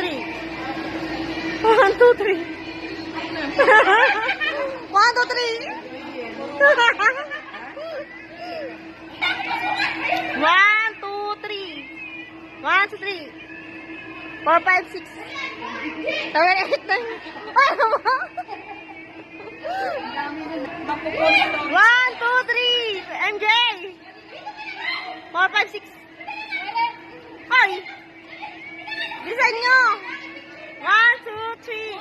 3. 1, 2, 3. 1, 2, 3. 1, 2, 3. 1, 2, 3. 4, 5, 6. 7, 8, 9. Ay, ano ba? 1, 2, 3. MJ. 4, 5, 6. Ay! Design nyo! 1, 2, 3.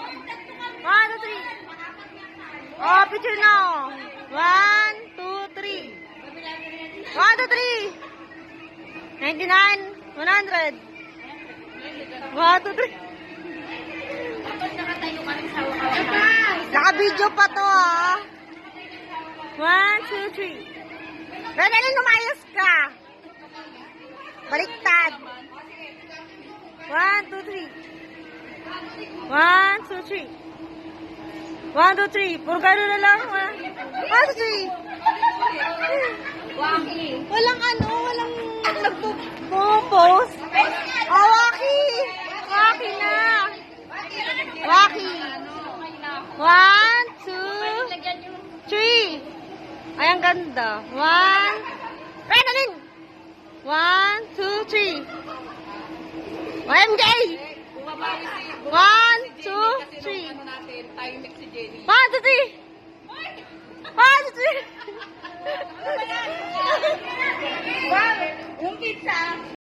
1, 2, 3. Oh, picture na. 1, 2, 3. 1, 2, 3. 99, 100. 1, 2, 3. Naka-video pa to, ah. 1, 2, 3. Renalyn, lumayos ka. Baliktad. 1, 2, 3. 1, 2, 3. 1, 2, 3. Puro gano'n na lang. 1, 2, 3. Walang walang nagpo-post. Oh, Waki. Waki na. Waki. 1, 2, 3. Ay, ang ganda. 1. Renalyn. 1, 2, 3. OMG! 1, 2, 3. 1, 2, 3.